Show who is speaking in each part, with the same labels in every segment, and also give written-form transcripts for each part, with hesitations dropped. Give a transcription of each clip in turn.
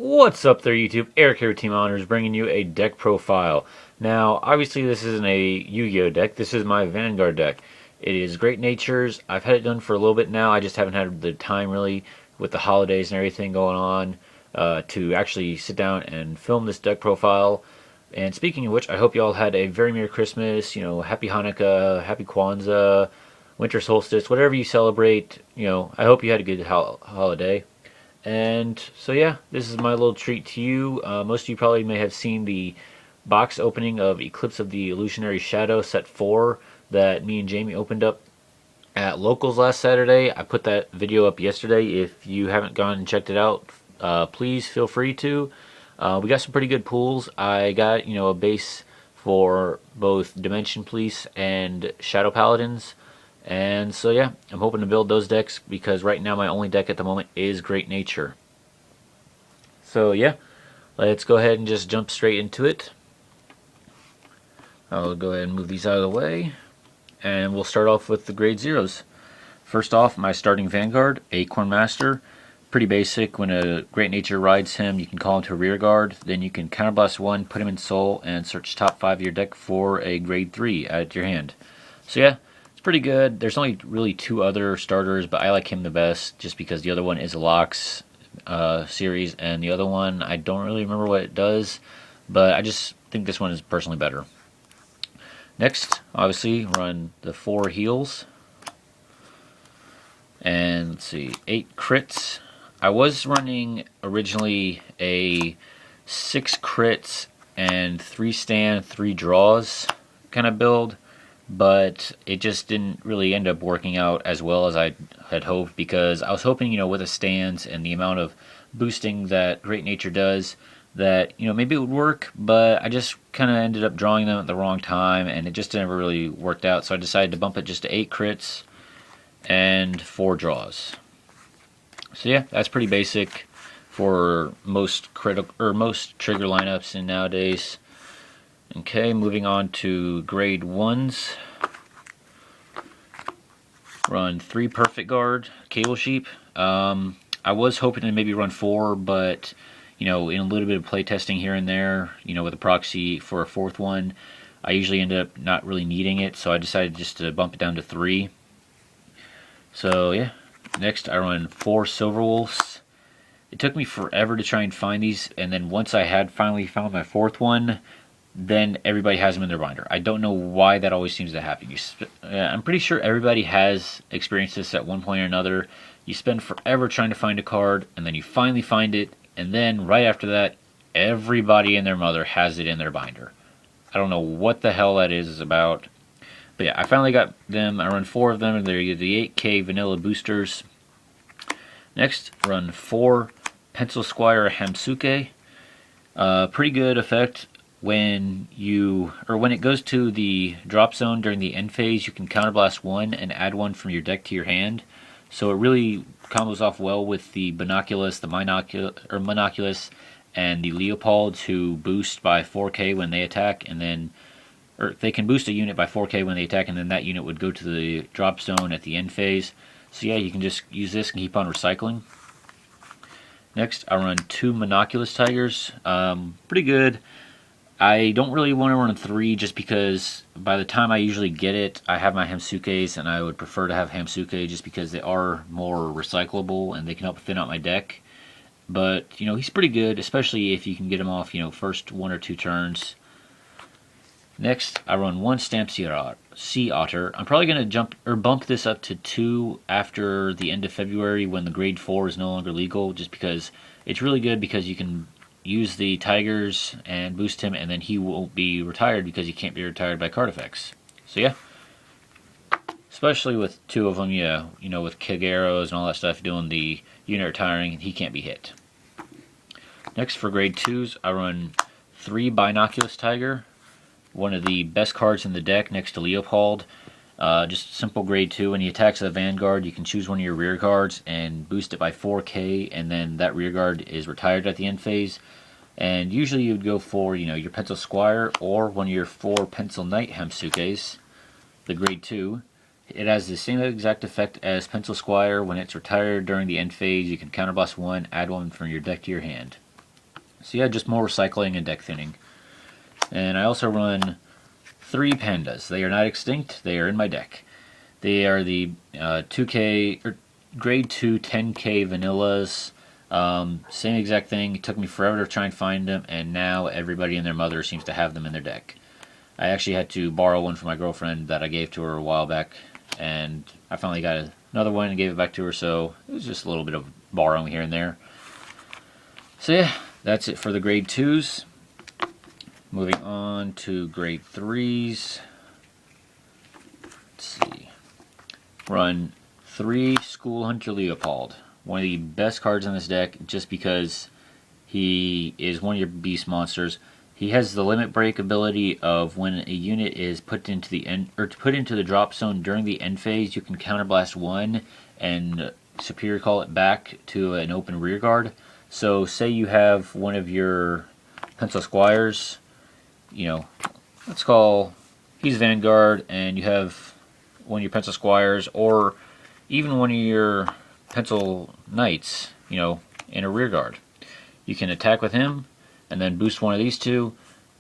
Speaker 1: What's up there, YouTube? Eric here with Team Honors, bringing you a deck profile. Now, obviously this isn't a Yu-Gi-Oh deck, this is my Vanguard deck. It is Great Natures. I've had it done for a little bit now, I just haven't had the time really with the holidays and everything going on to actually sit down and film this deck profile. And speaking of which, I hope you all had a very Merry Christmas, Happy Hanukkah, Happy Kwanzaa, Winter Solstice, whatever you celebrate, I hope you had a good holiday. And so yeah, this is my little treat to you. Most of you probably may have seen the box opening of Eclipse of the Illusionary Shadow set 4 that me and Jamie opened up at Locals last Saturday. I put that video up yesterday. If you haven't gone and checked it out, please feel free to. We got some pretty good pools. I got, a base for both Dimension Police and Shadow Paladins. And so yeah, I'm hoping to build those decks because right now my only deck at the moment is Great Nature. So yeah, let's go ahead and just jump straight into it. I'll go ahead and move these out of the way. And we'll start off with the grade zeros. First off, my starting Vanguard, Acorn Master. Pretty basic. When a Great Nature rides him, you can call him to a rear guard. Then you can counterblast 1, put him in soul, and search top 5 of your deck for a grade 3 at your hand. So yeah, pretty good. There's only really 2 other starters, but I like him the best just because the other one is a Locks series, and the other one I don't really remember what it does, but I just think this one is personally better. Next, obviously, run the 4 heals, and let's see, 8 crits. I was running originally a 6 crits and 3 stand, 3 draws kind of build, but it just didn't really end up working out as well as I had hoped, because I was hoping, with the stands and the amount of boosting that Great Nature does, that, maybe it would work, but I just kind of ended up drawing them at the wrong time, and it just never really worked out, so I decided to bump it just to 8 crits and 4 draws. So yeah, that's pretty basic for most trigger lineups in nowadays. Okay, moving on to grade 1s. Run 3 Perfect Guard, Cable Sheep. I was hoping to maybe run 4, but, in a little bit of playtesting here and there, with a proxy for a 4th one, I usually end up not really needing it, so I decided just to bump it down to 3. So, yeah. Next, I run 4 Silver Wolves. It took me forever to try and find these, and then once I had finally found my 4th one, then everybody has them in their binder. I don't know why that always seems to happen. I'm pretty sure everybody has experienced this at one point or another. You spend forever trying to find a card, and then you finally find it, and then right after that, everybody and their mother has it in their binder. I don't know what the hell that is about. But yeah, I finally got them. I run 4 of them, and they're the 8K vanilla boosters. Next, run 4 Pencil Squire Hamsuke. Pretty good effect. When it goes to the drop zone during the end phase, you can counterblast 1 and add 1 from your deck to your hand. So it really combos off well with the Monoculus, Monoculus, and the Leopolds, who boost by 4K when they attack, or they can boost a unit by 4K when they attack, and then that unit would go to the drop zone at the end phase. So yeah, you can just use this and keep on recycling. Next, I run 2 Monoculus Tigers. Pretty good. I don't really want to run 3 just because by the time I usually get it, I have my Hamsukes, and I would prefer to have Hamsuke just because they are more recyclable and they can help thin out my deck. But, he's pretty good, especially if you can get him off, first 1 or 2 turns. Next, I run 1 Stamp Sea Otter. I'm probably going to bump this up to 2 after the end of February when the grade 4 is no longer legal, just because it's really good because you can use the Tigers and boost him, and then he won't be retired because he can't be retired by card effects. So yeah, especially with 2 of them, with Kageros and all that stuff doing the unit retiring, he can't be hit. Next, for grade 2s, I run 3 Binoculus Tiger, one of the best cards in the deck next to Leopold. Just simple grade 2. When he attacks a Vanguard, you can choose one of your rear guards and boost it by 4K, and then that rear guard is retired at the end phase. And usually you would go for, your Pencil Squire or one of your 4 Pencil Knight Hamsukes, the grade 2. It has the same exact effect as Pencil Squire. When it's retired during the end phase, you can counterblast 1, add 1 from your deck to your hand. So yeah, just more recycling and deck thinning. And I also run 3 pandas. They are not extinct. They are in my deck. They are the 2K or grade 2 10K vanillas. Same exact thing. It took me forever to try and find them, and now everybody and their mother seems to have them in their deck. I actually had to borrow one from my girlfriend that I gave to her a while back, and I finally got another one and gave it back to her, so it was just a little bit of borrowing here and there. So yeah, that's it for the grade 2s. Moving on to grade 3s. Let's see. Run 3 School Hunter Leopold. One of the best cards in this deck just because he is one of your beast monsters. He has the limit break ability of when a unit is put into the end or put into the drop zone during the end phase, you can counterblast 1 and superior call it back to an open rear guard. So say you have one of your pencil squires, you know, let's call he's Vanguard, and you have one of your pencil squires or even one of your pencil knights, you know, in a rear guard. You can attack with him and then boost one of these two.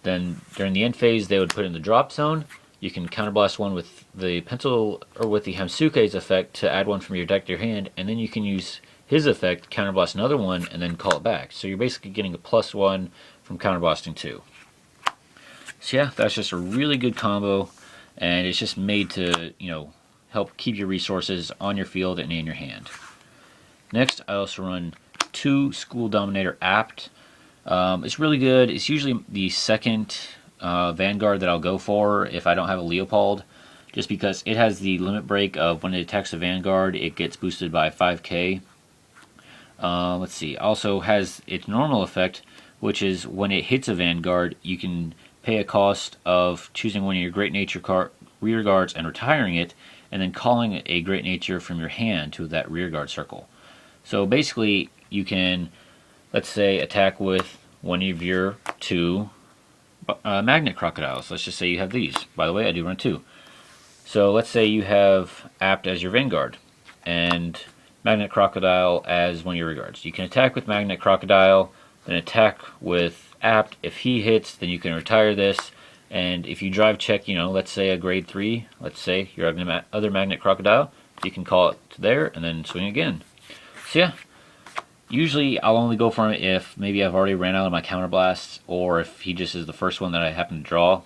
Speaker 1: Then during the end phase, they would put in the drop zone. You can counterblast one with the pencil or with the Hamsuke's effect to add one from your deck to your hand, and then you can use his effect, counterblast another one, and then call it back. So you're basically getting a +1 from counterblasting 2. So yeah, that's just a really good combo, and it's just made to, you know, help keep your resources on your field and in your hand. Next, I also run 2 School Dominator Apt. It's really good. It's usually the second Vanguard that I'll go for if I don't have a Leopold, just because it has the limit break of when it attacks a Vanguard, it gets boosted by 5k. Let's see. Also has its normal effect, which is when it hits a Vanguard, you can pay a cost of choosing one of your Great Nature rear guards and retiring it, and then calling a Great Nature from your hand to that rear guard circle. So basically, you can, let's say, attack with one of your 2 Magnet Crocodiles. Let's just say you have these. By the way, I do run 2. So let's say you have Apt as your Vanguard, and Magnet Crocodile as one of your rear guards. You can attack with Magnet Crocodile, then attack with Apt. If he hits, then you can retire this, and if you drive check, you know, let's say a grade 3, let's say your other Magnet Crocodile, you can call it to there and then swing again. So yeah, usually I'll only go for him if maybe I've already ran out of my counterblasts, or if he just is the first one that I happen to draw.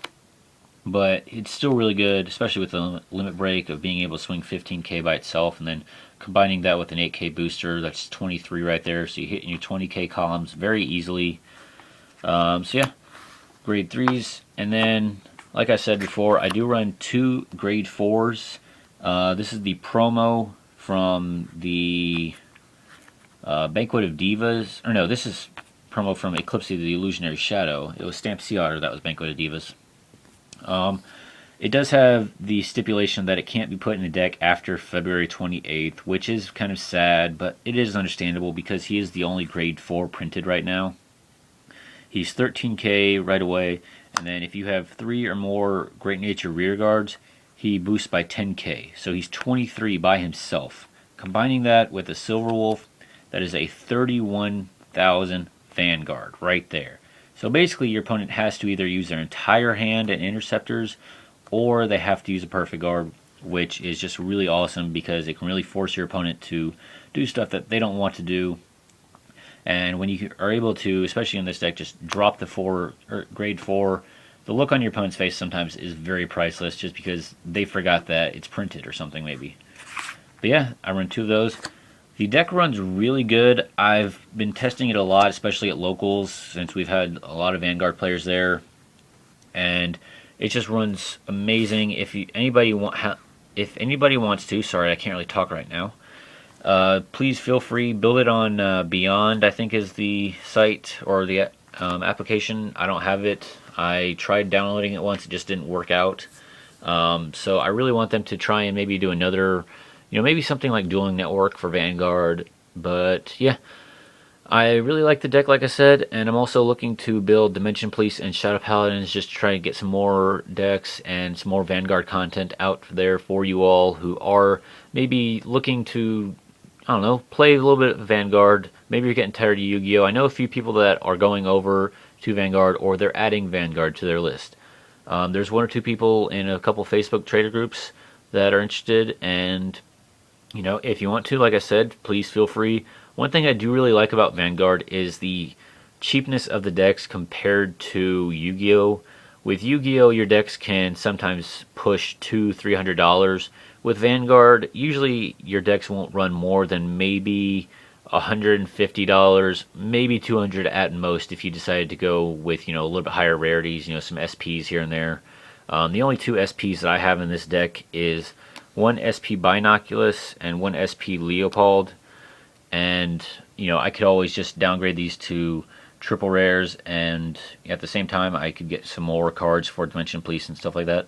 Speaker 1: But it's still really good, especially with the limit break of being able to swing 15k by itself, and then combining that with an 8k booster, that's 23 right there, so you hit in your 20k columns very easily. So yeah, grade 3s, and then like I said before, I do run 2 grade 4s. This is the promo from the Banquet of Divas, or no, this is promo from Eclipse of the Illusionary Shadow. It was Stamp Sea Otter that was Banquet of Divas. It does have the stipulation that it can't be put in the deck after February 28th, which is kind of sad, but it is understandable because he is the only grade 4 printed right now. He's 13k right away, and then if you have 3 or more Great Nature rear guards, he boosts by 10k, so he's 23 by himself. Combining that with a Silver Wolf, that is a 31,000 Vanguard right there. So basically your opponent has to either use their entire hand and interceptors, or they have to use a Perfect Guard, which is just really awesome because it can really force your opponent to do stuff that they don't want to do. And when you are able to, especially in this deck, just drop the grade 4, the look on your opponent's face sometimes is very priceless just because they forgot that it's printed or something maybe. But yeah, I run 2 of those. The deck runs really good. I've been testing it a lot, especially at locals, since we've had a lot of Vanguard players there. And it just runs amazing. If anybody wants to, sorry, I can't really talk right now. Please feel free, build it on Beyond, I think is the site or the application. I don't have it. I tried downloading it once, it just didn't work out. So I really want them to try and maybe do another, maybe something like Dueling Network for Vanguard. But yeah, I really like the deck, like I said, and I'm also looking to build Dimension Police and Shadow Paladins just to try and get some more decks and some more Vanguard content out there for you all who are maybe looking to I don't know, play a little bit of Vanguard. Maybe you're getting tired of Yu-Gi-Oh! I know a few people that are going over to Vanguard, or they're adding Vanguard to their list. There's one or two people in a couple Facebook trader groups that are interested, and if you want to, like I said, please feel free. One thing I do really like about Vanguard is the cheapness of the decks compared to Yu-Gi-Oh! With Yu-Gi-Oh! Your decks can sometimes push $200-300. With Vanguard, usually your decks won't run more than maybe $150, maybe $200 at most if you decided to go with a little bit higher rarities, some SPs here and there. The only two SPs that I have in this deck is one SP Binoculus and one SP Leopold, and I could always just downgrade these to triple rares, and at the same time I could get some more cards for Dimension Police and stuff like that.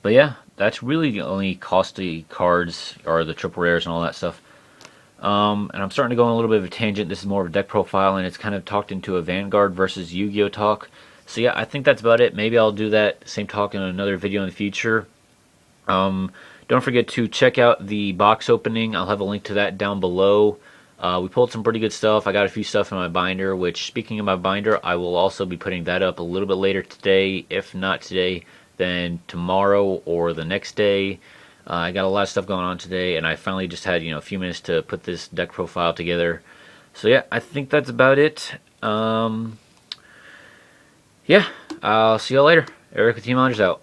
Speaker 1: But yeah, that's really the only costly cards are the triple rares and all that stuff. And I'm starting to go on a little bit of a tangent. This is more of a deck profile, and it's kind of talked into a Vanguard versus Yu-Gi-Oh talk. So yeah, I think that's about it. Maybe I'll do that same talk in another video in the future. Don't forget to check out the box opening. I'll have a link to that down below. We pulled some pretty good stuff. I got a few stuff in my binder, which, speaking of my binder, I will also be putting that up a little bit later today. If not today, then tomorrow or the next day. I got a lot of stuff going on today, and I finally just had a few minutes to put this deck profile together. So yeah, I think that's about it. Yeah, I'll see y'all later. Eric with Team Islanders out.